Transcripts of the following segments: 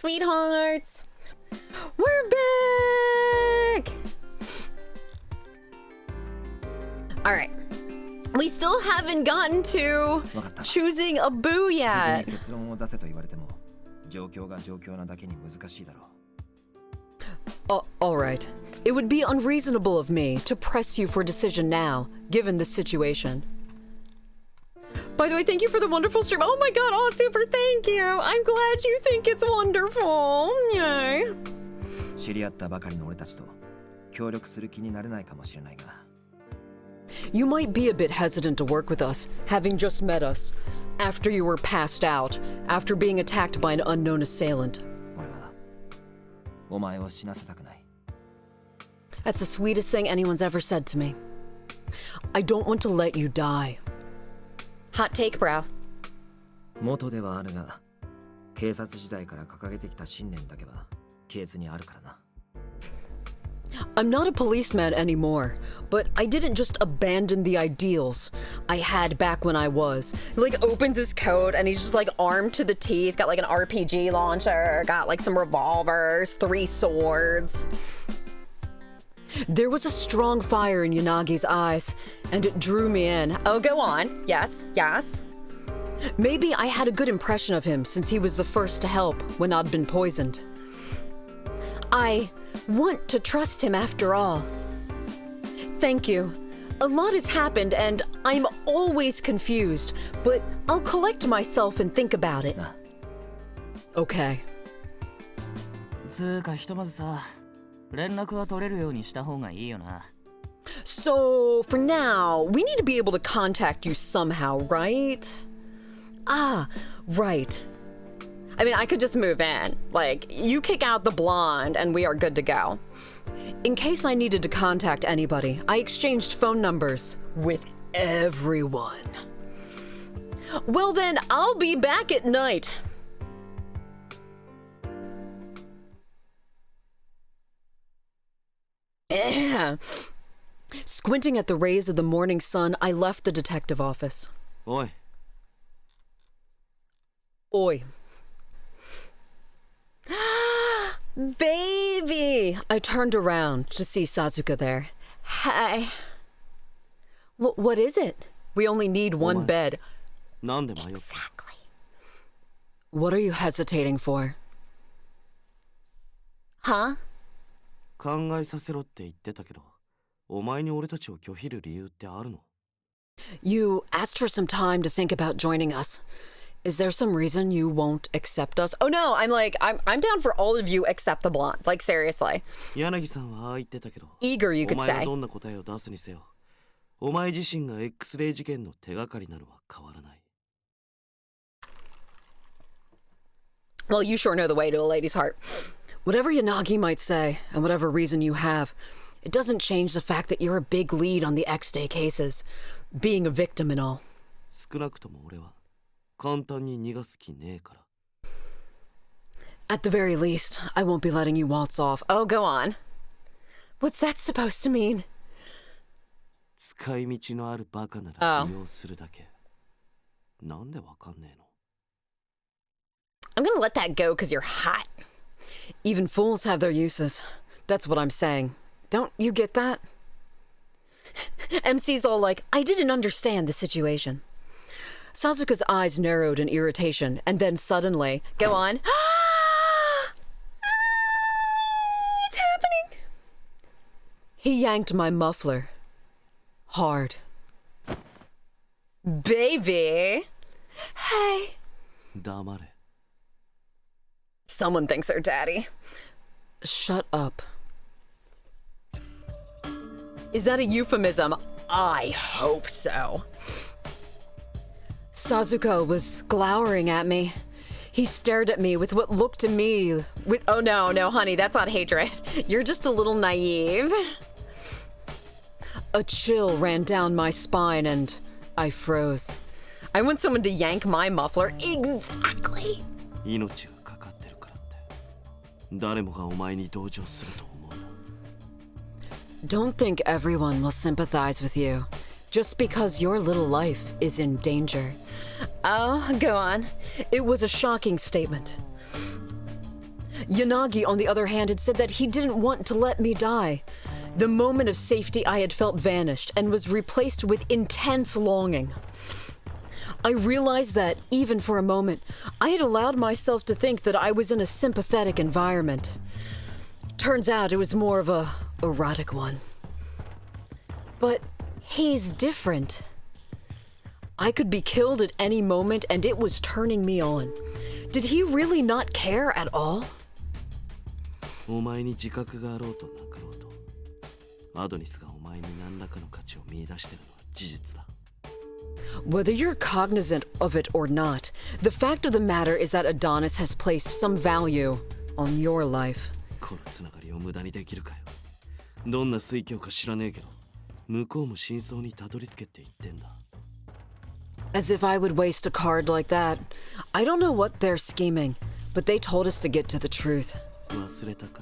sweethearts. We're back! Alright. We still haven't gotten to choosing a boo yet. Alright. It would be unreasonable of me to press you for a decision now, given the situation. By the way, thank you for the wonderful stream. Oh my god, oh super thank you. I'm glad you think it's wonderful. Yay. You might be a bit hesitant to work with us, having just met us, after you were passed out, after being attacked by an unknown assailant. That's the sweetest thing anyone's ever said to me. I don't want to let you die. Hot take, bro. I'm not a policeman anymore, but I didn't just abandon the ideals I had back when I was. He like opens his coat and he's just like armed to the teeth, got like an RPG launcher, got like some revolvers, 3 swords. There was a strong fire in Yanagi's eyes, and it drew me in. Oh, go on. Yes, yes. Maybe I had a good impression of him since he was the first to help when I'd been poisoned. I want to trust him after all. Thank you. A lot has happened and I'm always confused, but I'll collect myself and think about it. Okay. So, for now, we need to be able to contact you somehow, right? Ah, right. I mean, I could just move in. Like, you kick out the blonde and we are good to go. In case I needed to contact anybody, I exchanged phone numbers with everyone. Well then, I'll be back at night. Squinting at the rays of the morning sun, I left the detective office. Oi. Oi. Baby! I turned around to see Sasuke there. Hi. What is it? We only need one bed. Exactly. What are you hesitating for? Huh? You asked for some time to think about joining us. Is there some reason you won't accept us? Oh no, I'm down for all of you except the blonde. Like seriously. Eager, you could say. Well, you sure know the way to a lady's heart. Whatever Yanagi might say, and whatever reason you have, it doesn't change the fact that you're a big lead on the X-Day cases, being a victim and all. At the very least, I won't be letting you waltz off. Oh, go on. What's that supposed to mean? Oh. I'm gonna let that go because you're hot. Even fools have their uses. That's what I'm saying. Don't you get that? MC's all like, I didn't understand the situation. Sasuke's eyes narrowed in irritation, and then suddenly, go on. It's happening. He yanked my muffler. Hard. Baby. Hey. Someone thinks they're daddy. Shut up. Is that a euphemism? I hope so. Sasuke was glowering at me. He stared at me with what looked to me with— oh no, honey, that's not hatred. You're just a little naive. A chill ran down my spine and I froze. I want someone to yank my muffler. Exactly. Don't think everyone will sympathize with you just because your little life is in danger. Oh, go on. It was a shocking statement. Yanagi, on the other hand, had said that he didn't want to let me die. The moment of safety I had felt vanished and was replaced with intense longing. I realized that, even for a moment, I had allowed myself to think that I was in a sympathetic environment. Turns out it was more of a erotic one. But he's different. I could be killed at any moment and it was turning me on. Did he really not care at all? お前に自覚があろうとなかろうと、アドニスがお前に何らかの価値を見出しているのは事実だ。Whether you're cognizant of it or not, the fact of the matter is that Adonis has placed some value on your life. このつながりを無駄にできるかよ。どんな推挙か知らねえけど、向こうも真相にたどり着けって言ってんだ。As if I would waste a card like that. I don't know what they're scheming, but they told us to get to the truth. 忘れたか。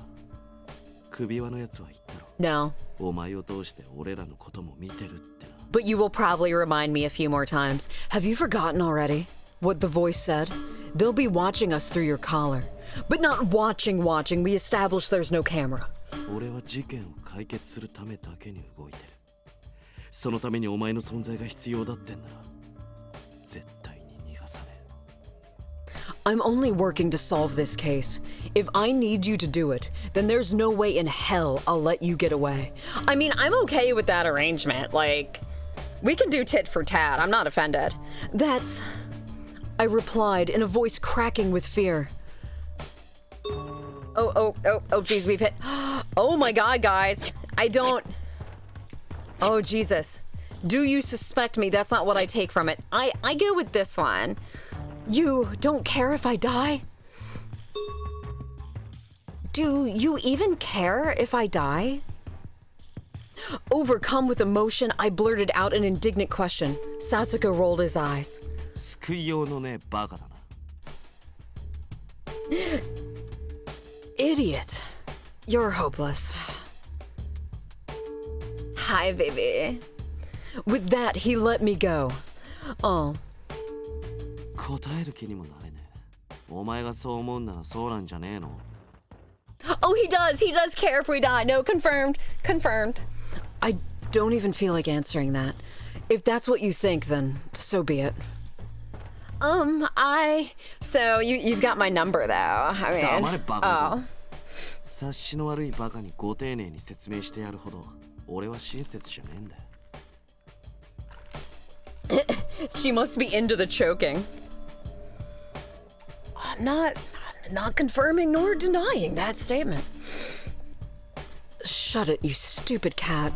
首輪のやつは言ったろ。No. お前を通して俺らのことも見てるってな。But you will probably remind me a few more times. Have you forgotten already what the voice said? They'll be watching us through your collar. But not watching. We established there's no camera. 俺は事件を解決するためだけに動いてる。そのためにお前の存在が必要だってんなら、絶対に逃がさねえ。I'm only working to solve this case. If I need you to do it, then there's no way in hell I'll let you get away. I mean, I'm okay with that arrangement. Like, we can do tit for tat. I'm not offended. That's... I replied in a voice cracking with fear. Oh, geez, we've hit... Oh my God, guys. I don't... Oh, Jesus. Do you suspect me? That's not what I take from it. I go with this one. You don't care if I die? Do you even care if I die? Overcome with emotion, I blurted out an indignant question. Sasuke rolled his eyes. 救いようのねえバカだな。Idiot. You're hopeless. Hi, baby. With that, he let me go. Oh. 答える気にもなれねえ。お前がそう思うんならそうなんじゃねえの。Oh, he does. He does care if we die. No, confirmed. Confirmed. I don't even feel like answering that. If that's what you think, then so be it. So you've got my number, though. I mean, 黙れバカ。oh. 察しの悪いバカにご丁寧に説明してやるほど、俺は親切じゃねえんだよ。She must be into the choking. I'm not confirming nor denying that statement. Shut it, you stupid cat.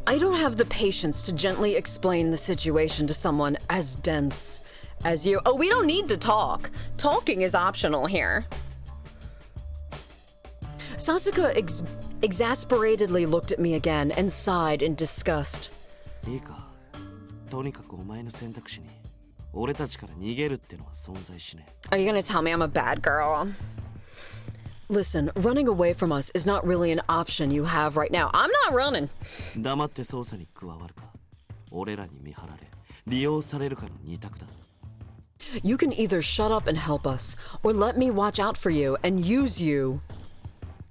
I don't have the patience to gently explain the situation to someone as dense as you. Oh, we don't need to talk. Talking is optional here. Sasuke exasperatedly looked at me again and sighed in disgust. いいか。とにかくお前の選択肢に俺たちから逃げるってのは存在しねえ。 Are you gonna tell me I'm a bad girl? Listen, running away from us is not really an option you have right now. I'm not running. 黙って捜査に加わるか。俺らに見張られ、利用されるかの二択だ。You can either shut up and help us, or let me watch out for you and use you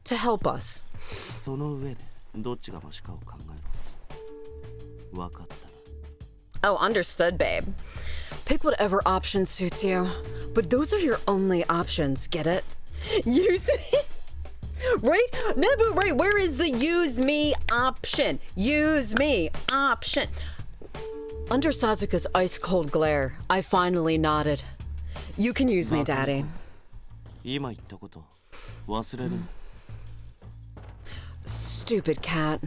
to help us. その上でどっちがマシかを考えろ。わかったな。Oh, understood, babe. Pick whatever option suits you. But those are your only options, get it? Use it. Right? No, but right, where is the use me option? Use me option. Under Sasuke's ice-cold glare, I finally nodded. You can use me, Daddy. 今言ったこと忘れるの。Stupid cat.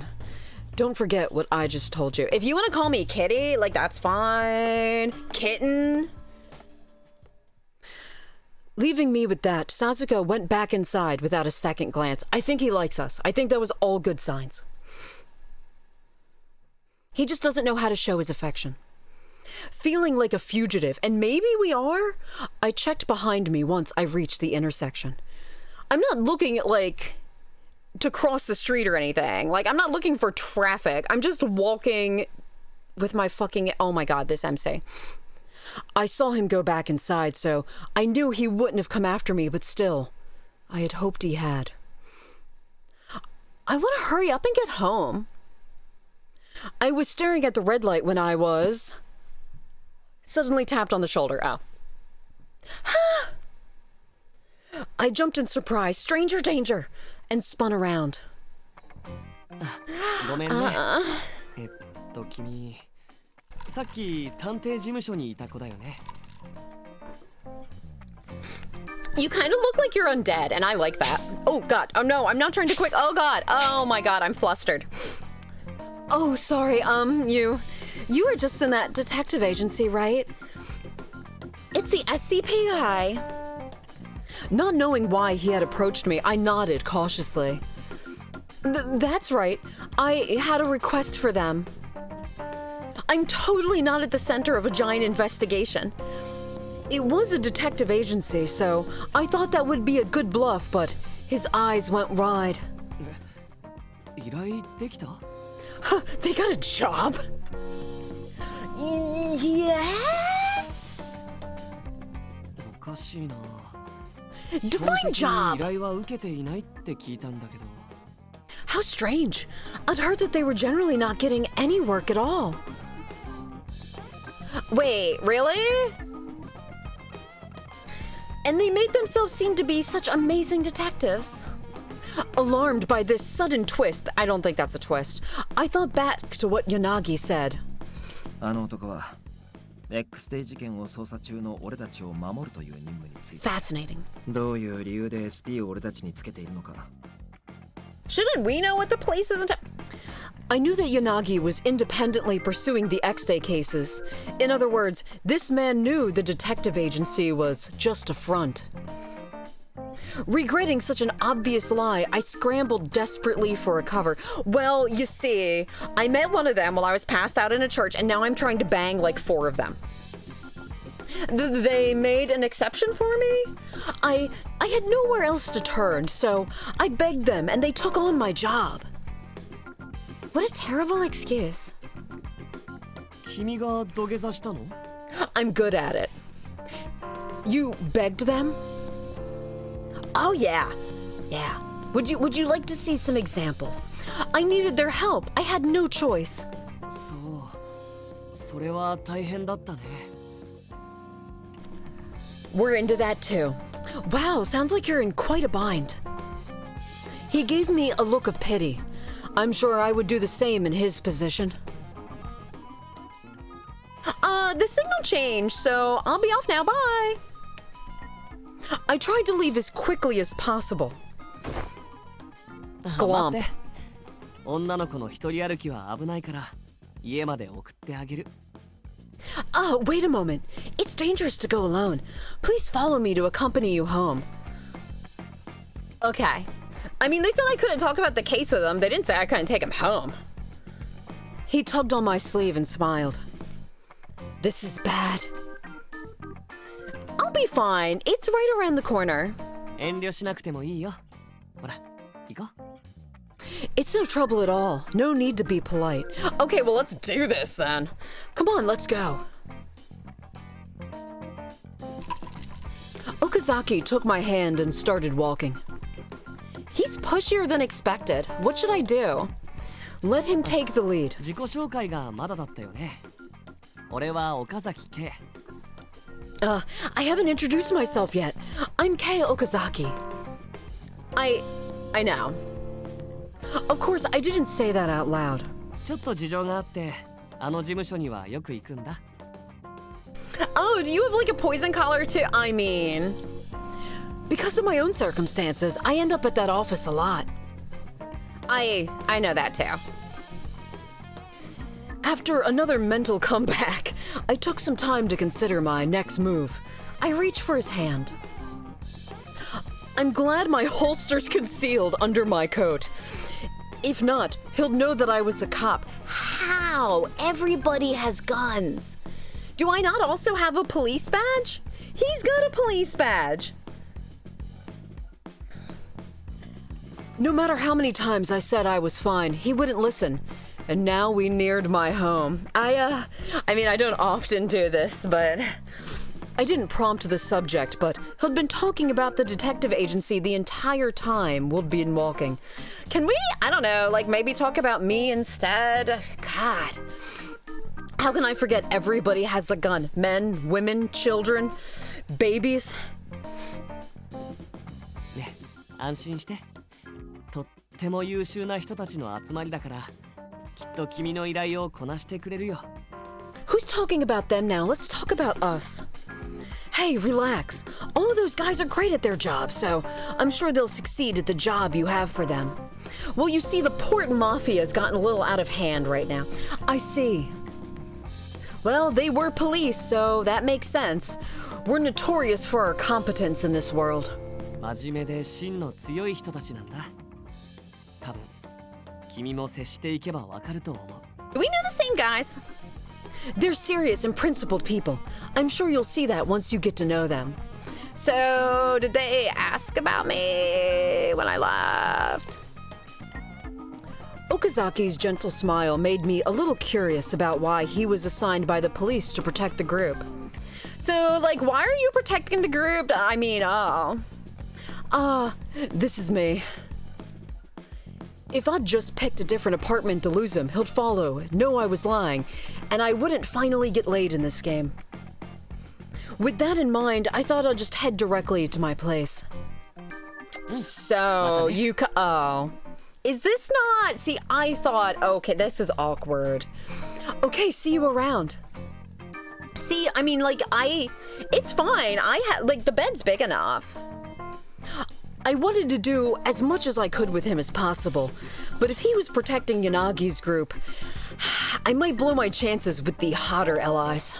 Don't forget what I just told you. If you want to call me kitty, like, that's fine. Kitten. Leaving me with that, Sasuke went back inside without a second glance. I think he likes us. I think that was all good signs. He just doesn't know how to show his affection. Feeling like a fugitive, and maybe we are, I checked behind me once I reached the intersection. I'm not looking at, like, to cross the street or anything. Like, I'm not looking for traffic. I'm just walking with my fucking... Oh my God, this MC. I saw him go back inside, so I knew he wouldn't have come after me, but still, I had hoped he had. I want to hurry up and get home. I was staring at the red light when I was suddenly tapped on the shoulder. Oh. I jumped in surprise, stranger danger, and spun around. ごめんね。君、さっき探偵事務所にいた子だよね。You kind of look like you're undead, and I like that. Oh god, oh no, I'm not trying to quick. Oh god, oh my god, I'm flustered. Oh, sorry, you were just in that detective agency, right? It's the SCP guy. Not knowing why he had approached me, I nodded cautiously. That's right, I had a request for them. I'm totally not at the center of a giant investigation. It was a detective agency, so I thought that would be a good bluff, but his eyes went wide. 依頼できた? Huh, they got a job? Yes? おかしいな。 Define job! 依頼は受けていないって聞いたんだけど。 How strange. I'd heard that they were generally not getting any work at all. Wait, really? And they made themselves seem to be such amazing detectives. Alarmed by this sudden twist, I don't think that's a twist, I thought back to what Yanagi said. あの男は X デイ事件を捜査中の俺たちを守るという任務について Fascinating. どういう理由で SP を俺たちにつけているのか Shouldn't we know what the place is? I knew that Yanagi was independently pursuing the X-Day cases. In other words, this man knew the detective agency was just a front. Regretting such an obvious lie, I scrambled desperately for a cover. Well, you see, I met one of them while I was passed out in a church, and now I'm trying to bang like 4 of them. They made an exception for me? I had nowhere else to turn, so I begged them, and they took on my job. What a terrible excuse. 君が土下座したの? I'm good at it. You begged them? Oh yeah. Yeah. Would you like to see some examples? I needed their help. I had no choice. そう、それは大変だったね。 We're into that too. Wow, sounds like you're in quite a bind. He gave me a look of pity. I'm sure I would do the same in his position. The signal changed, so I'll be off now. Bye. I tried to leave as quickly as possible. 待 Glomp. って。女の子の一人歩きは危ないから家まで送ってあげる。 Wait a moment. It's dangerous to go alone. Please follow me to accompany you home. Okay. I mean, they said I couldn't talk about the case with him. They didn't say I couldn't take him home. He tugged on my sleeve and smiled. This is bad. I'll be fine. It's right around the corner. 遠慮しなくてもいいよ。ほら、行こう。 It's no trouble at all. No need to be polite. Okay, well, let's do this then. Come on, let's go. Okazaki took my hand and started walking. He's pushier than expected. What should I do? Let him take the lead. 自己紹介がまだだったよね。俺は岡崎圭。 I haven't introduced myself yet. I'm Kei Okazaki. I know. Of course, I didn't say that out loud. ちょっと事情があって、あの事務所にはよく行くんだ。 Oh, do you have like a poison collar too? I mean, because of my own circumstances, I end up at that office a lot. I know that too. After another mental comeback, I took some time to consider my next move. I reached for his hand. I'm glad my holster's concealed under my coat. If not, he'll know that I was a cop. How? Everybody has guns. Do I not also have a police badge? He's got a police badge. No matter how many times I said I was fine, he wouldn't listen. And now we neared my home. I mean, I don't often do this, but I didn't prompt the subject, but he'd been talking about the detective agency the entire time we'd been walking. Can we, I don't know, like maybe talk about me instead? God. How can I forget everybody has a gun? Men, women, children, babies. ね、安心して。とっても優秀な人たちの集まりだから、きっと君の依頼をこなしてくれるよ。Who's talking about them now? Let's talk about us. Hey, relax. All of those guys are great at their job, so I'm sure they'll succeed at the job you have for them. Well, you see, the port mafia has gotten a little out of hand right now. I see. Well, they were police, so that makes sense. We're notorious for our competence in this world. 真面目で芯の強い人たちなんだ。多分、君も接していけばわかると思う。Do we know the same guys? They're serious and principled people. I'm sure you'll see that once you get to know them. So, did they ask about me when I left? Okazaki's gentle smile made me a little curious about why he was assigned by the police to protect the group. So, like, why are you protecting the group? I mean, this is me. If I'd just picked a different apartment to lose him, he'd follow, know I was lying, and I wouldn't finally get laid in this game. With that in mind, I thought I'd just head directly to my place. So, oh. Is this not? See, I thought, okay, this is awkward. Okay, see you around. See, I mean, like, it's fine. Like, the bed's big enough. I wanted to do as much as I could with him as possible, but if he was protecting Yanagi's group, I might blow my chances with the hotter allies.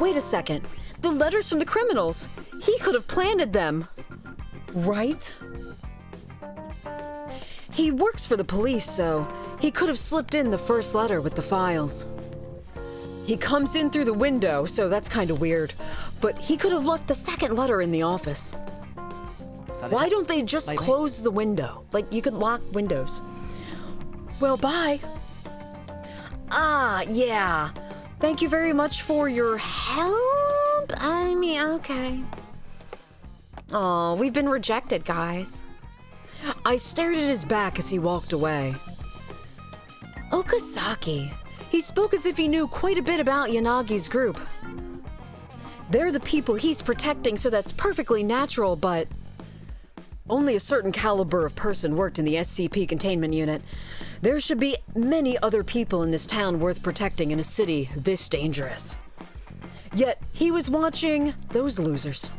Wait a second. The letters from the criminals. He could have planted them. Right? He works for the police, so he could have slipped in the first letter with the files. He comes in through the window, so that's kind of weird, but he could have left the second letter in the office. Why don't they just close the window? Like, you could lock windows. Well, bye. Yeah. Thank you very much for your help. I mean, okay. Oh, we've been rejected, guys. I stared at his back as he walked away. Okazaki. He spoke as if he knew quite a bit about Yanagi's group. They're the people he's protecting, so that's perfectly natural, but only a certain caliber of person worked in the SCP containment unit. There should be many other people in this town worth protecting in a city this dangerous. Yet, he was watching those losers.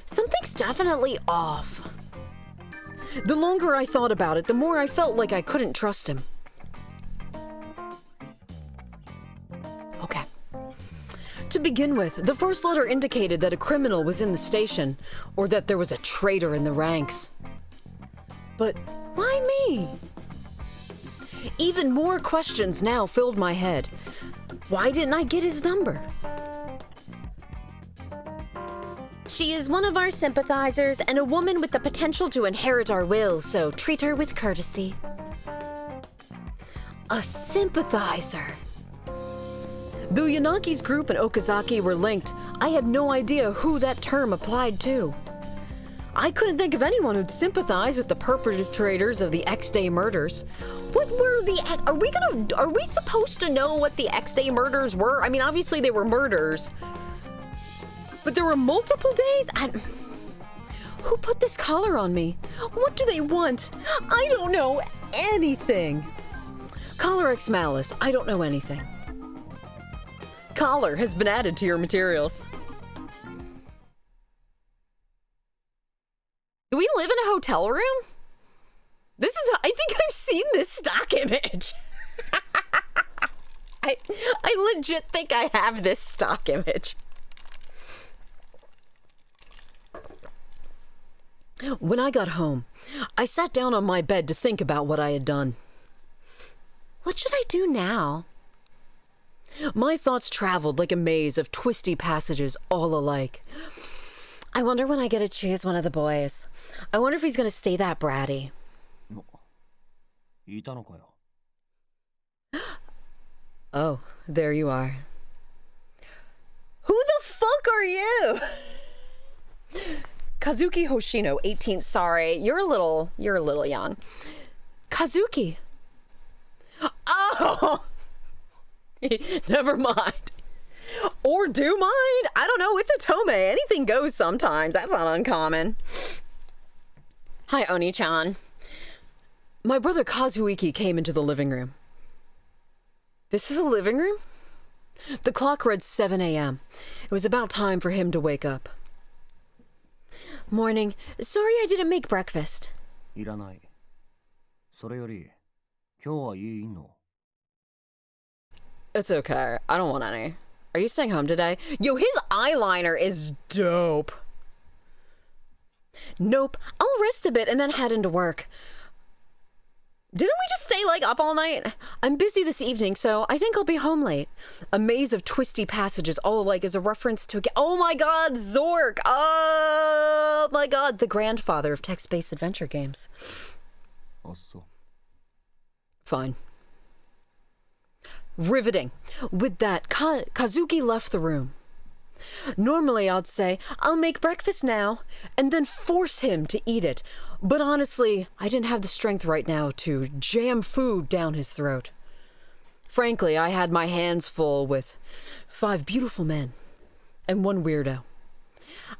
Something's definitely off. The longer I thought about it, the more I felt like I couldn't trust him. Okay. To begin with, the first letter indicated that a criminal was in the station, or that there was a traitor in the ranks. But why me? Even more questions now filled my head. Why didn't I get his number? She is one of our sympathizers and a woman with the potential to inherit our wills, so treat her with courtesy. A sympathizer. Though Yanagi's group and Okazaki were linked, I had no idea who that term applied to. I couldn't think of anyone who'd sympathize with the perpetrators of the X-Day murders. What were are we supposed to know what the X-Day murders were? I mean, obviously they were murders. But there were multiple days? Who put this collar on me? What do they want? I don't know anything. Collar X Malice, I don't know anything. Collar has been added to your materials. Do we live in a hotel room? I think I've seen this stock image. I legit think I have this stock image. When I got home, I sat down on my bed to think about what I had done. What should I do now? My thoughts traveled like a maze of twisty passages all alike. I wonder when I get to choose one of the boys. I wonder if he's going to stay that bratty. Oh, there you are. Who the fuck are you? Kazuki Hoshino, 18. Sorry, you're a little young. Kazuki. Oh, never mind. Or do mind. I don't know. It's a Tome. Anything goes sometimes. That's not uncommon. Hi, Oni-chan. My brother Kazuiki came into the living room. This is a living room? The clock read 7 a.m. It was about time for him to wake up. Morning. Sorry I didn't make breakfast. いらない。それより、今日は家いんの? It's okay. I don't want any. Are you staying home today? Yo, his eyeliner is dope. Nope. I'll rest a bit and then head into work. Didn't we just stay, like, up all night? I'm busy this evening, so I think I'll be home late. A maze of twisty passages, all like as a reference to... Oh my god, Zork! Oh my god, the grandfather of text-based adventure games. あっそ。Fine. Riveting. With that, Kazuki left the room. Normally, I'd say, I'll make breakfast now, and then force him to eat it. But honestly, I didn't have the strength right now to jam food down his throat. Frankly, I had my hands full with 5 beautiful men and 1 weirdo.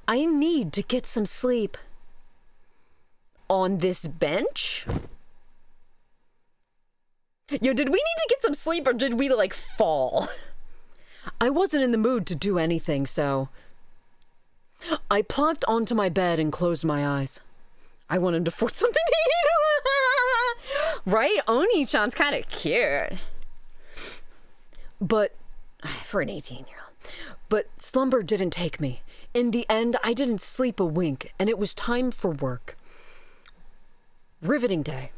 I need to get some sleep. On this bench? Yo, did we need to get some sleep or did we, like, fall? I wasn't in the mood to do anything, so... I plopped onto my bed and closed my eyes. I want him to force something to eat. Right? Oni-chan's kind of cute. But... for an 18-year-old. But slumber didn't take me. In the end, I didn't sleep a wink, and it was time for work. Riveting day.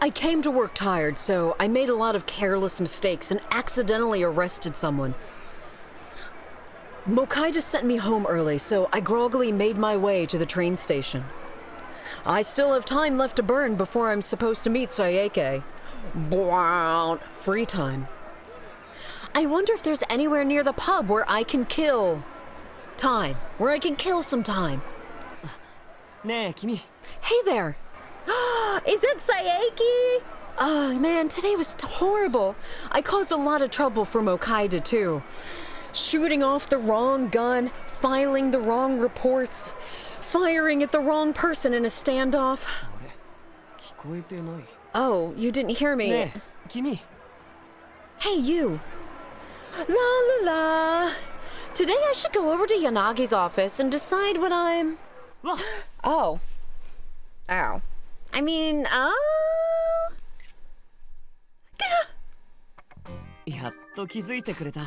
I came to work tired, so I made a lot of careless mistakes and accidentally arrested someone. Mokaida sent me home early, so I groggily made my way to the train station. I still have time left to burn before I'm supposed to meet Sayeke. Wow, free time. I wonder if there's anywhere near the pub where I can kill time. Where I can kill some time. ねえ君 Hey there. Is it Sayeki? Oh, man, today was horrible. I caused a lot of trouble for Mokaida, too. Shooting off the wrong gun, filing the wrong reports, firing at the wrong person in a standoff. あれ聞こえてない Oh, you didn't hear me. ねえ君 Hey, you. La la la. Today I should go over to Yanagi's office and decide what I'm... わ Oh. Oh. I mean, やっと気づいてくれた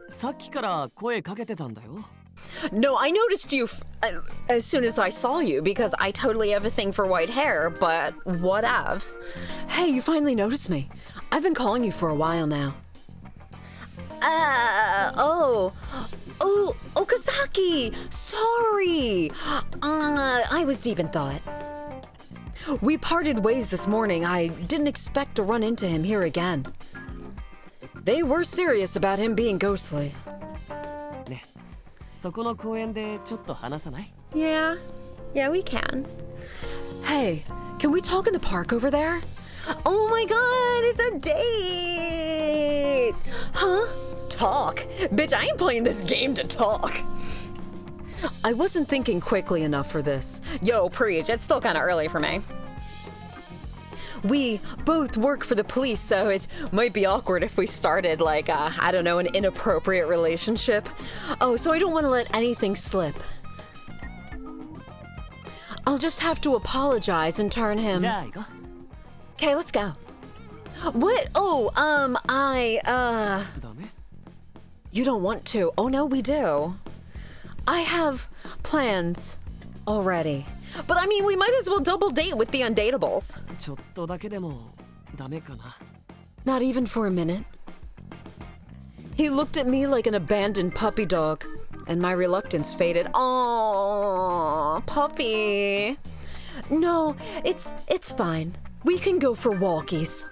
さっきから声かけてたんだよ No, I noticed you as soon as I saw you because I totally have a thing for white hair, but whatevs. Hey, you finally noticed me. I've been calling you for a while now. Oh, Okazaki! Sorry! I was deep in thought. We parted ways this morning. I didn't expect to run into him here again. They were serious about him being ghostly. ねそこの公園でちょっと話さない Yeah, we can. Hey, can we talk in the park over there? Oh my god, it's a date! Huh? Talk? Bitch, I ain't playing this game to talk. I wasn't thinking quickly enough for this. Yo, preach, it's still kind of early for me. We both work for the police, so it might be awkward if we started, like, I don't know, an inappropriate relationship. Oh, so I don't want to let anything slip. I'll just have to apologize and turn him... じゃあ行こ Okay, let's go. What? Oh, うダメ You don't want to. Oh, no, we do. I have plans already. But I mean, we might as well double date with the undateables. ちょっとだけでもダメかな Not even for a minute. He looked at me like an abandoned puppy dog, and my reluctance faded. Aww, puppy. No, it's fine. We can go for walkies.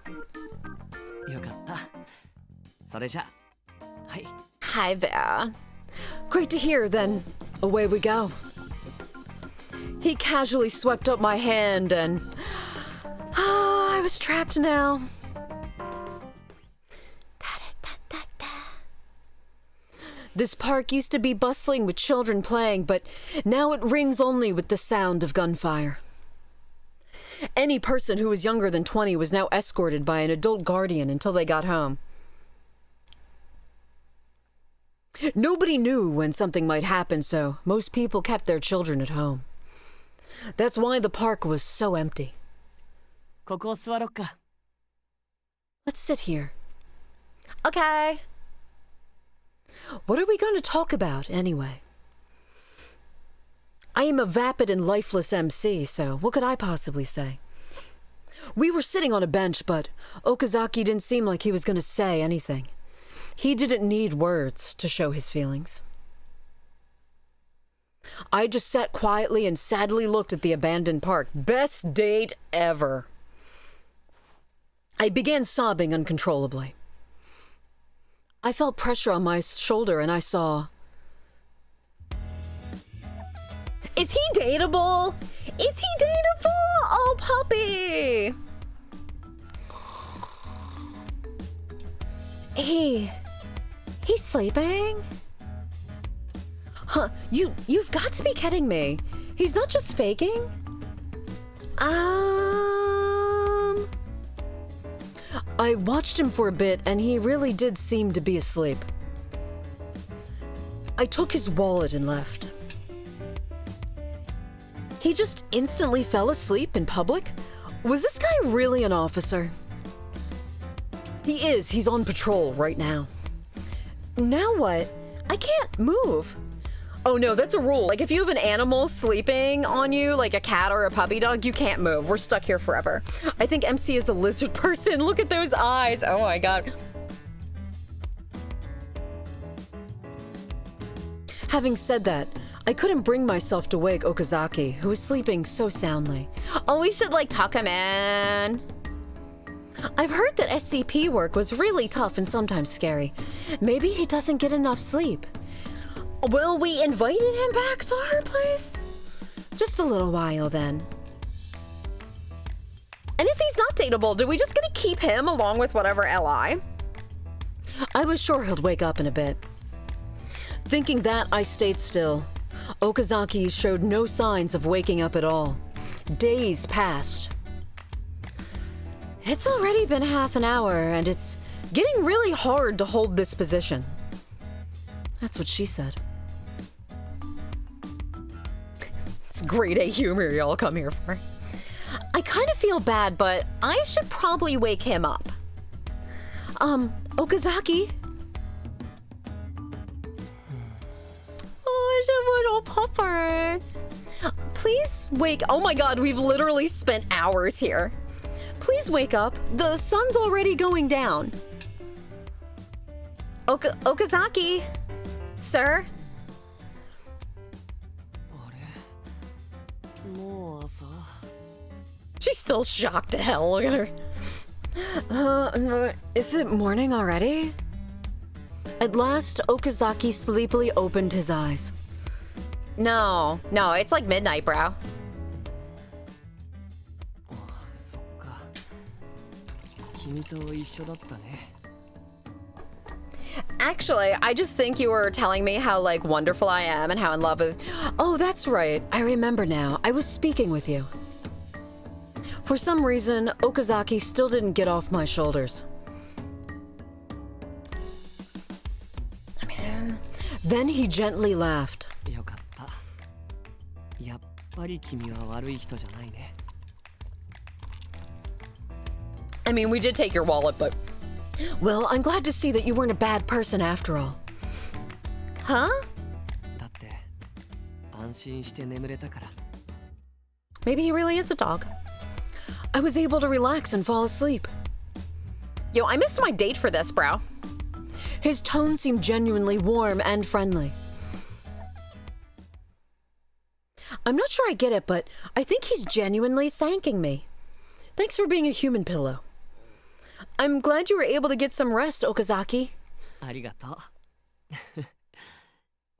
よかった。それじゃ、はい。 Hi there. Great to hear, then away we go. He casually swept up my hand and... I was trapped now. This park used to be bustling with children playing, but now it rings only with the sound of gunfire. Any person who was younger than 20 was now escorted by an adult guardian until they got home. Nobody knew when something might happen, so most people kept their children at home. That's why the park was so empty. ここ座ろっか。 Let's sit here. Okay. What are we going to talk about, anyway? I am a vapid and lifeless MC, so what could I possibly say? We were sitting on a bench, but Okazaki didn't seem like he was going to say anything. He didn't need words to show his feelings. I just sat quietly and sadly looked at the abandoned park. Best date ever. I began sobbing uncontrollably. I felt pressure on my shoulder and I saw... Is he dateable? Is he dateable? Oh, puppy! He's sleeping? Huh, you've got to be kidding me. He's not just faking? I watched him for a bit and he really did seem to be asleep. I took his wallet and left. He just instantly fell asleep in public? Was this guy really an officer? He is. He's on patrol right now. Now what? I can't move. Oh no, that's a rule. Like if you have an animal sleeping on you, like a cat or a puppy dog, you can't move. We're stuck here forever. I think MC is a lizard person. Look at those eyes. Oh my god. Having said that, I couldn't bring myself to wake Okazaki, who was sleeping so soundly. Oh, we should like tuck him in. I've heard that SCP work was really tough and sometimes scary. Maybe he doesn't get enough sleep. Will we invite him back to our place? Just a little while then. And if he's not dateable, do we just gonna keep him along with whatever LI? I was sure he'll wake up in a bit. Thinking that, I stayed still. Okazaki showed no signs of waking up at all. Days passed. It's already been half an hour, and it's getting really hard to hold this position. That's what she said. It's grade A humor y'all come here for. I kind of feel bad, but I should probably wake him up. Okazaki? Oh, little puppers. Please wake... Oh my god, we've literally spent hours here. Please wake up. The sun's already going down. Okazaki? Sir? She's still shocked to hell. Look at her. Is it morning already? At last, Okazaki sleepily opened his eyes. No, it's like midnight, bro. Actually, I just think you were telling me how, like, wonderful I am and how in love with... Oh, that's right. I remember now. I was speaking with you. For some reason, Okazaki still didn't get off my shoulders. Then he gently laughed. I mean, we did take your wallet, but... Well, I'm glad to see that you weren't a bad person after all. Huh? Maybe he really is a dog. I was able to relax and fall asleep. Yo, I missed my date for this, bro. His tone seemed genuinely warm and friendly. I'm not sure I get it, but I think he's genuinely thanking me. Thanks for being a human pillow. I'm glad you were able to get some rest, Okazaki. ありがとう。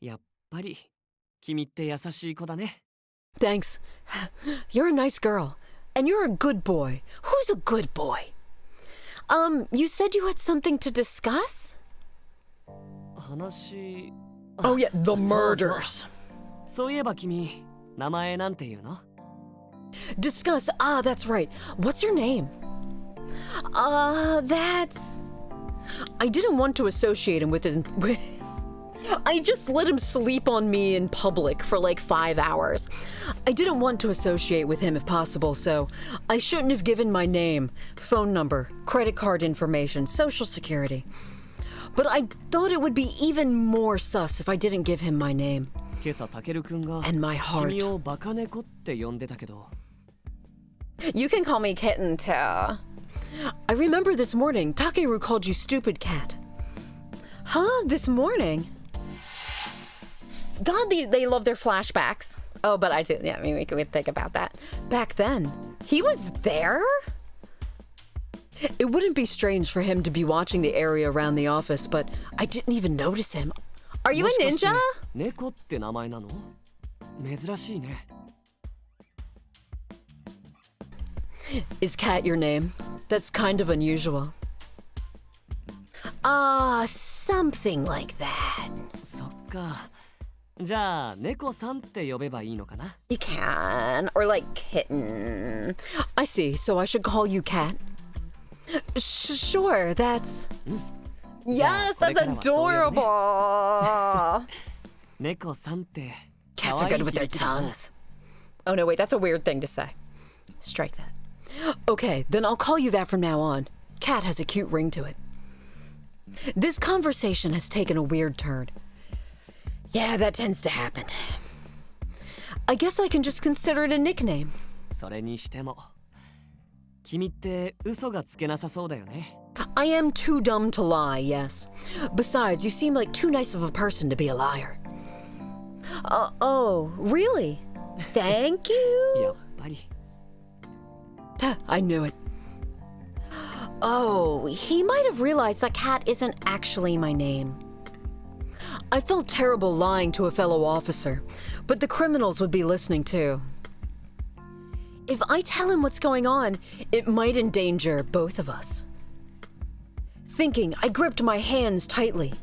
やっぱり君って優しい子だね。 Thanks. You're a nice girl. And you're a good boy. Who's a good boy? You said you had something to discuss? 話... Oh yeah, the そうそう。 murders. そういえば君、名前なんて言うの？ Discuss. Ah, that's right. What's your name? That's... I didn't want to associate him with his... I just let him sleep on me in public for like 5 hours. I didn't want to associate with him if possible, so I shouldn't have given my name, phone number, credit card information, social security. But I thought it would be even more sus if I didn't give him my name. 今朝タケル君が And my heart. 君をバカ猫って呼んでたけど。 You can call me Kitten too. I remember this morning, Takeru called you stupid cat. Huh? This morning? God, they love their flashbacks. Oh, but I do. Yeah, I mean, we could think about that. Back then, he was there? It wouldn't be strange for him to be watching the area around the office, but I didn't even notice him. Are you a もしかして ninja? 猫って名前なの？珍しいね。 Is Cat your name? That's kind of unusual. Something like that. そっか。じゃあ猫さんって呼べばいいのかな？ You can. Or like kitten. I see. So I should call you Cat? Sure, that's... Yes, that's adorable. 猫さんって Cats are good with their tongues. Oh no, wait, that's a weird thing to say. Strike that. Okay, then I'll call you that from now on. Cat has a cute ring to it. This conversation has taken a weird turn. Yeah, that tends to happen. I guess I can just consider it a nickname. それにしても君って嘘がつけなさそうだよね。 I am too dumb to lie, yes. Besides, you seem like too nice of a person to be a liar. Oh, really? Thank や you? っぱり I knew it. Oh, he might have realized that Cat isn't actually my name. I felt terrible lying to a fellow officer, but the criminals would be listening too. If I tell him what's going on, it might endanger both of us. Thinking, I gripped my hands tightly.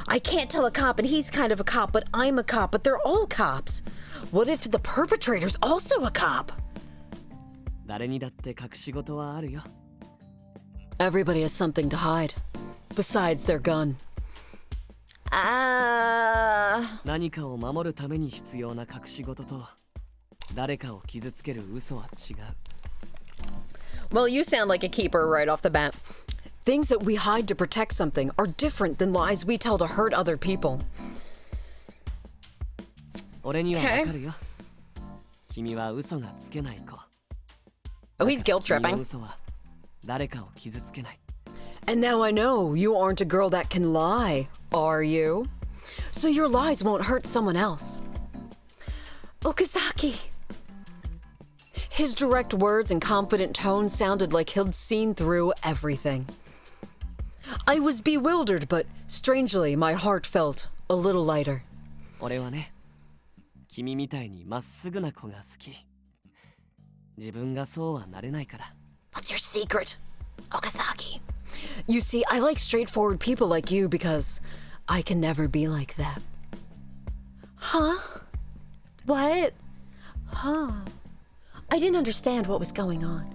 I can't tell a cop and he's kind of a cop, but I'm a cop, but they're all cops. What if the perpetrator's also a cop? 誰にだって隠し事はあるよ。 Everybody has something to hide, besides their gun. 何かを守るために必要な隠し事と誰かを傷つける嘘は違う。 Well, you sound like a keeper right off the bat. Things that we hide to protect something are different than lies we tell to hurt other people. 俺にはわかるよ。君は嘘がつけない子。 Oh, he's guilt 君の tripping. 嘘は誰かを傷つけない。 And now I know you aren't a girl that can lie, are you? So your lies won't hurt someone else. Okazaki. His direct words and confident tone sounded like he'd seen through everything. I was bewildered, but strangely, my heart felt a little lighter. 俺はね、君みたいにまっすぐな子が好き。自分がそうはなれないから。 What's your secret, Okazaki? You see, I like straightforward people like you because I can never be like that. Huh? What? Huh? I didn't understand what was going on.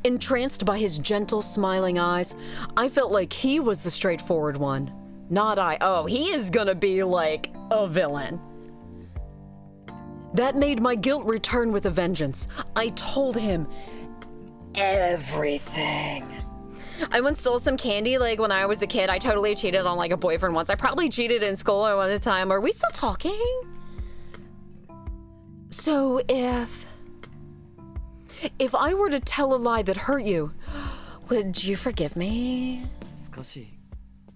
Entranced by his gentle, smiling eyes, I felt like he was the straightforward one, not I. Oh, he is gonna be like a villain. That made my guilt return with a vengeance. I told him everything. I once stole some candy, like when I was a kid. I totally cheated on like a boyfriend once. I probably cheated in school at one time. Are we still talking? So if I were to tell a lie that hurt you, would you forgive me? 少し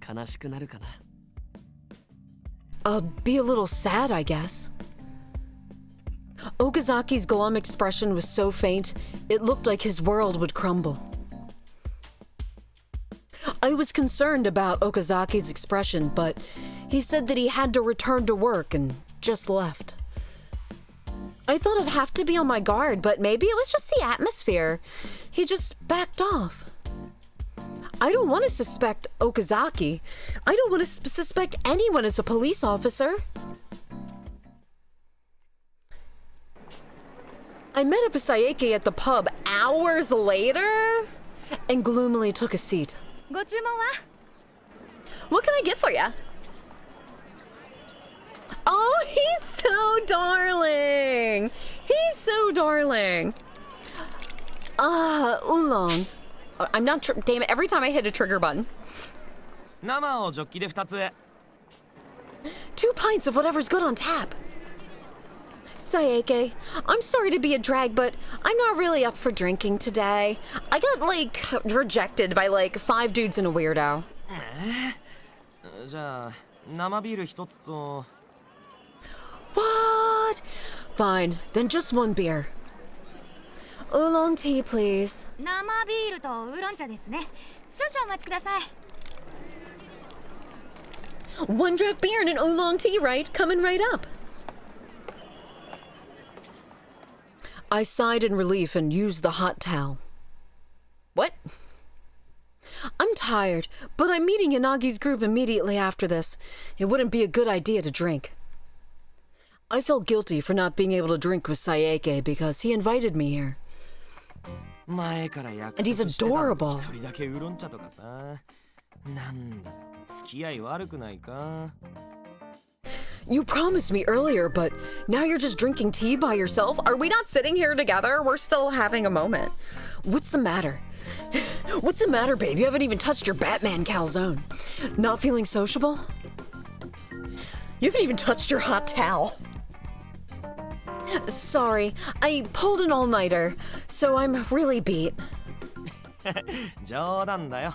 悲しくなるかな。 I'll be a little sad, I guess. Okazaki's glum expression was so faint, it looked like his world would crumble. I was concerned about Okazaki's expression, but he said that he had to return to work and just left. I thought I'd have to be on my guard, but maybe it was just the atmosphere. He just backed off. I don't want to suspect Okazaki. I don't want to suspect anyone as a police officer. I met up with Saeki at the pub hours later and gloomily took a seat. ご注文は What can I get for you? Oh, he's so darling. He's so darling. Oolong. I'm not damn it, every time I hit a trigger button. 生をジョッキで2つ 2 pints of whatever's good on tap. Saeke, I'm sorry to be a drag, but I'm not really up for drinking today. I got, rejected by, 5 dudes and a weirdo. じゃあ生ビール1つと What? Fine, then just 1 beer. Oolong tea, please. 生ビールとウーロン茶ですね。少々お待ちください。 1 draft beer and an oolong tea, right? Coming right up. I sighed in relief and used the hot towel. What? I'm tired, but I'm meeting Yanagi's group immediately after this. It wouldn't be a good idea to drink. I felt guilty for not being able to drink with Saeke because he invited me here. 前から約 And he's 束してたの adorable. に一人だけウーロン茶とかさなんだ付き合い悪くないか You promised me earlier, but now you're just drinking tea by yourself? Are we not sitting here together? We're still having a moment. What's the matter? What's the matter, babe? You haven't even touched your Batman calzone. Not feeling sociable? You haven't even touched your hot towel. Sorry, I pulled an all-nighter, so I'm really beat. 冗談だよ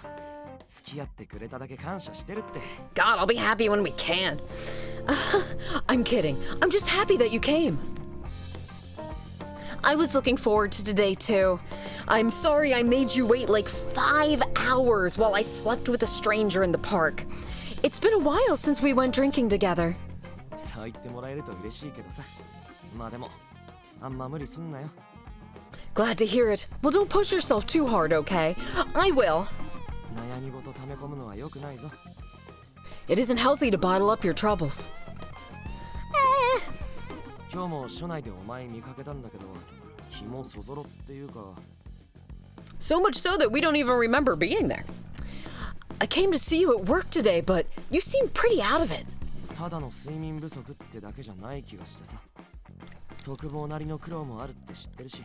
付き合ってくれただけ感謝してるって God, I'll be happy when we can. I'm kidding. I'm just happy that you came. I was looking forward to today too. I'm sorry I made you wait 5 hours while I slept with a stranger in the park. It's been a while since we went drinking together. そう言ってもらえると嬉しいけどさまあでもあんま無理すんなよ Glad to hear it. Well, don't push yourself too hard, okay? I will. 悩み事溜め込むのは良くないぞ It isn't healthy to bottle up your troubles. 今日も署内でお前見かけたんだけど気もそぞろっていうか So much so that we don't even remember being there. I came to see you at work today, but you seem pretty out of it. ただの睡眠不足ってだけじゃない気がしてさ特防なりの苦労もあるって知ってるし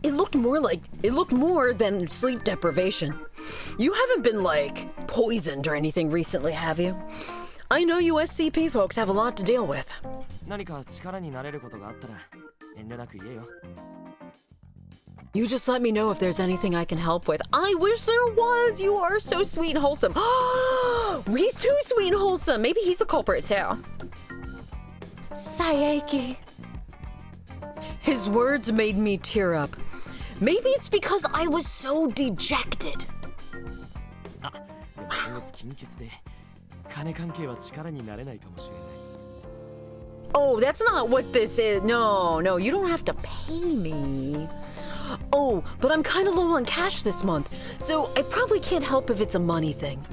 It looked more than sleep deprivation. You haven't been poisoned or anything recently, have you? I know USCP folks have a lot to deal with. 何か力になれることがあったら遠慮なく言えよ You just let me know if there's anything I can help with. I wish there was. You are so sweet and wholesome. He's too sweet and wholesome. Maybe he's a culprit too. Saeki. His words made me tear up. Maybe it's because I was so dejected. あでも今月金欠で金関係は力になれないかもしれない Oh, that's not what this is. No, you don't have to pay me. Oh, but I'm kind of low on cash this month, so I probably can't help if it's a money thing.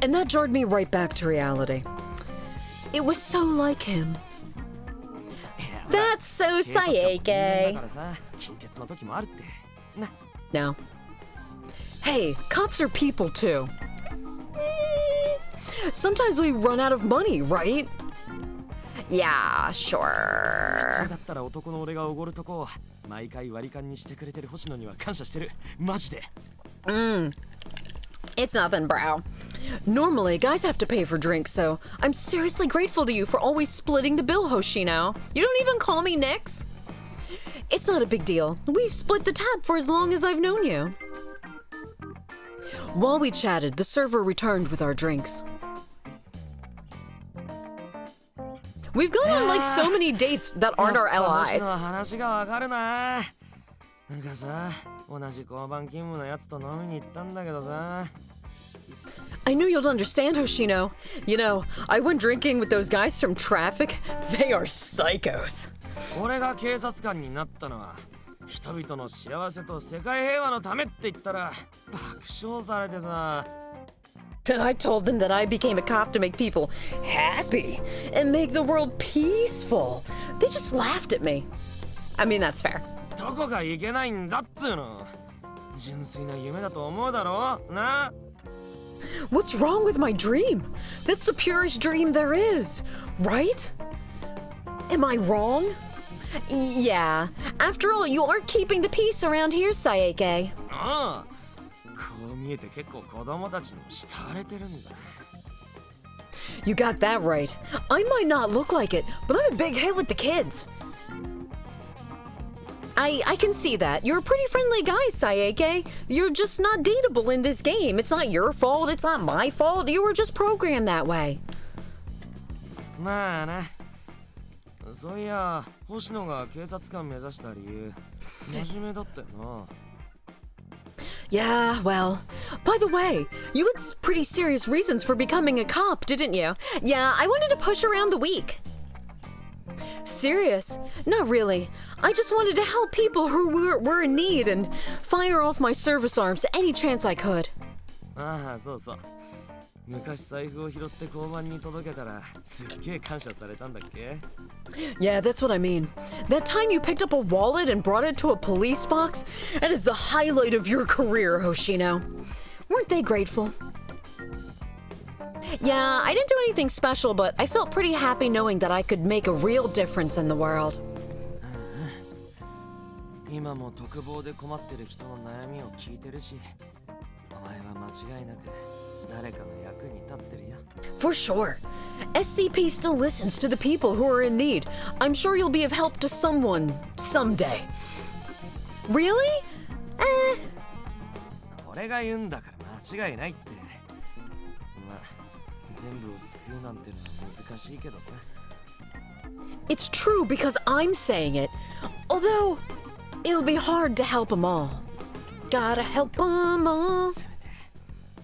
And that jarred me right back to reality. It was so like him. That's so 警察は人間だ Saeke. からさ金欠の時もあるってな No. Hey, cops are people too. Sometimes we run out of money, right? Yeah, 普 sure. 通だったら男の俺がおごるとこ毎回割り勘にしてくれてる星野には感謝してるマジで It's nothing, bro. Normally, guys have to pay for drinks, so I'm seriously grateful to you for always splitting the bill, Hoshino. You don't even call me Nix. It's not a big deal. We've split the tab for as long as I've known you. While we chatted, the server returned with our drinks. We've gone on like so many dates that aren't our やっぱ星 allies. の話がわかるな。なんかさ、同じ交番勤務のやつと飲みに行ったんだけどさ。I knew you'd understand, Hoshino. You know, I went drinking with those guys from traffic. They are psychos. 俺が警察官になったのは人々の幸せと世界平和のためって言ったら爆笑されてさ。And I told them that I became a cop to make people happy and make the world peaceful. They just laughed at me. I mean, that's fair. どこがいけないんだっつうの。純粋な夢だと思うだろうな。What's wrong with my dream? That's the purest dream there is, right? Am I wrong? Yeah. After all, you are keeping the peace around here, Saeke. ああ、こう見えて結構子供たちにも慕われてるんだ。You got that right. I might not look like it, but I'm a big hit with the kids. I can see that. You're a pretty friendly guy, Saeke. You're just not dateable in this game. It's not your fault. It's not my fault. You were just programmed that way. まあな。そういや、星野が警察官目指した理由、真面目だったよな。Yeah, well, by the way, you had pretty serious reasons for becoming a cop, didn't you? Yeah, I wanted to push around the week. Serious? Not really. I just wanted to help people who were in need and fire off my service arms any chance I could. ああ、そうそう。昔財布を拾って交番に届けたらすっげえ感謝されたんだっけ？ Yeah, that's what I mean. That time you picked up a wallet and brought it to a police box, that is the highlight of your career, Hoshino. Weren't they grateful? Yeah, I didn't do anything special, but I felt pretty happy knowing that I could make a real difference in the world. 今も特防で困ってる人の悩みを聞いてるし、お前は間違いなく誰かの役に立ってるよ。 For sure. SCP still listens to the people who are in need. I'm sure you'll be of help to someone someday. Really? 俺が言うんだから間違いないって。まあ、全部を救うなんてのは難しいけどさ。It's true because I'm saying it. Although, it'll be hard to help them all. Gotta help them all. せめて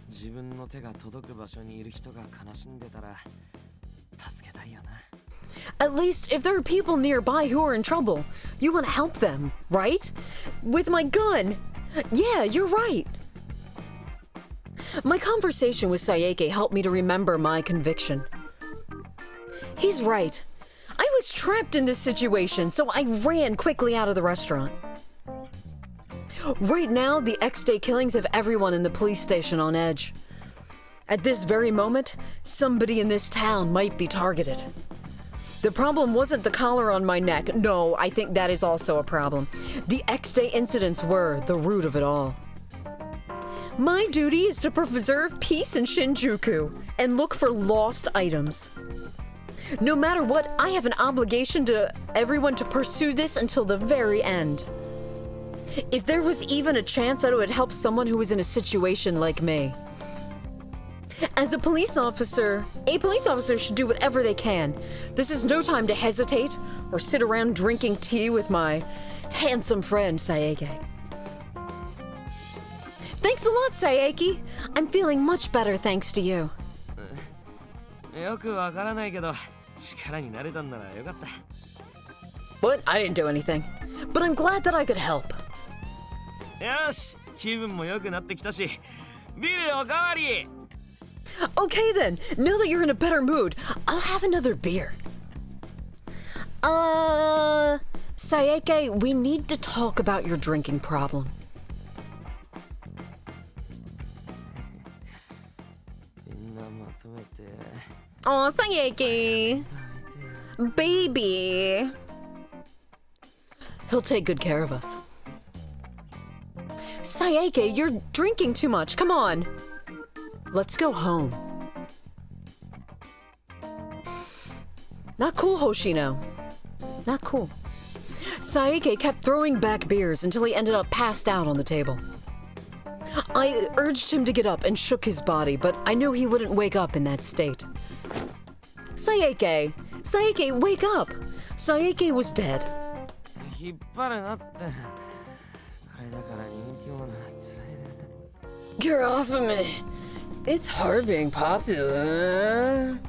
自分の手が届く場所にいる人が悲しんでたら助けたいよな。 At least if there are people nearby who are in trouble, you want to help them, right? With my gun. Yeah, you're right. My conversation with Saeke helped me to remember my conviction. He's right. I was trapped in this situation, so I ran quickly out of the restaurant. Right now, the X-Day killings have everyone in the police station on edge. At this very moment, somebody in this town might be targeted. The problem wasn't the collar on my neck. No, I think that is also a problem. The X-Day incidents were the root of it all. My duty is to preserve peace in Shinjuku and look for lost items. No matter what, I have an obligation to everyone to pursue this until the very end. If there was even a chance that it would help someone who was in a situation like me. As a police officer should do whatever they can. This is no time to hesitate or sit around drinking tea with my handsome friend, Saeke. Thanks a lot, Saeke. I'm feeling much better thanks to you. よくわからないけど力になれたんならよかった。 What? I didn't do anything. But I'm glad that I could help. よし、気分も良くなってきたし、ビールおかわり。 Okay then, now that you're in a better mood, I'll have another beer. Saeke, we need to talk about your drinking problem. みんなまとめて。 Oh, Saeke. Baby. He'll take good care of us. Saeke, you're drinking too much. Come on. Let's go home. Not cool, Hoshino. Not cool. Saeke kept throwing back beers until he ended up passed out on the table. I urged him to get up and shook his body, but I knew he wouldn't wake up in that state. Saeke, Saike, wake up! Saike was dead. 引っ張るなって。これだから人気者は辛いね。 Get off of me. It's hard being popular.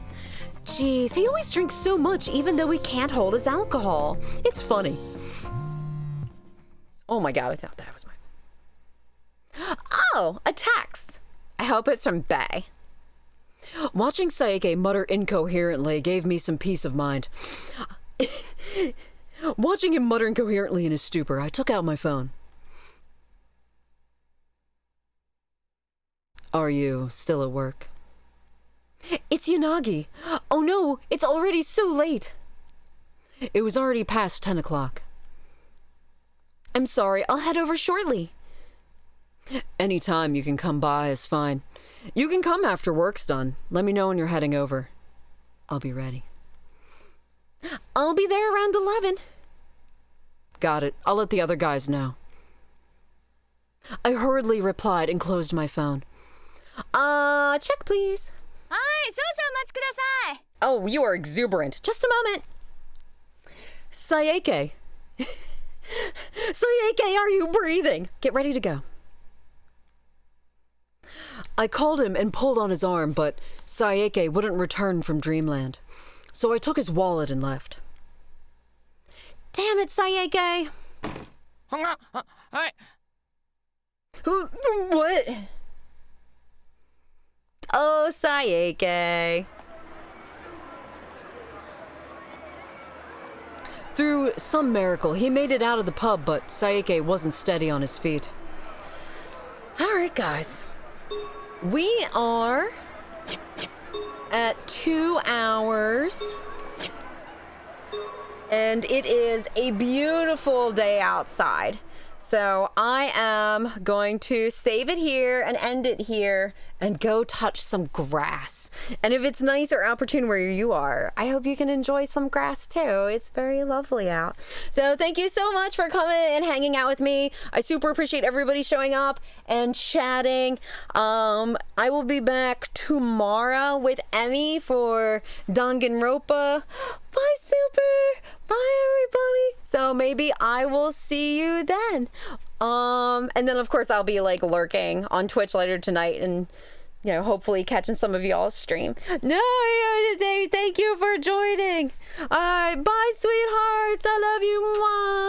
Jeez, he always drinks so much even though he can't hold his alcohol. It's funny. Oh my god, I thought that was my... Oh, a text. I hope it's from Bae. Watching Saike mutter incoherently gave me some peace of mind. Watching him mutter incoherently in his stupor, I took out my phone. Are you still at work? It's Yanagi. Oh no, it's already so late. It was already past 10 o'clock. I'm sorry, I'll head over shortly. Anytime you can come by is fine. You can come after work's done. Let me know when you're heading over. I'll be ready. I'll be there around 11. Got it. I'll let the other guys know. I hurriedly replied and closed my phone. Check please. はい、少々お待ちください。 Oh, you are exuberant. Just a moment. Saike. Saike, are you breathing? Get ready to go. I called him and pulled on his arm, but Saike wouldn't return from Dreamland. So I took his wallet and left. Damn it, Saike! Hi. What? Oh, Saike. Through some miracle, he made it out of the pub, but Saike wasn't steady on his feet. All right, guys. We are at 2 hours. And it is a beautiful day outside. So I am going to save it here and end it here and go touch some grass. And if it's nice or opportune where you are, I hope you can enjoy some grass too. It's very lovely out. So thank you so much for coming and hanging out with me. I super appreciate everybody showing up and chatting. I will be back tomorrow with Emmy for Danganronpa. Bye, Super. Bye, everybody. So maybe I will see you then. And then of course I'll be like lurking on Twitch later tonight and, you know, hopefully catching some of y'all's stream. No, thank you for joining. All right, bye, sweethearts. I love you. Mwah.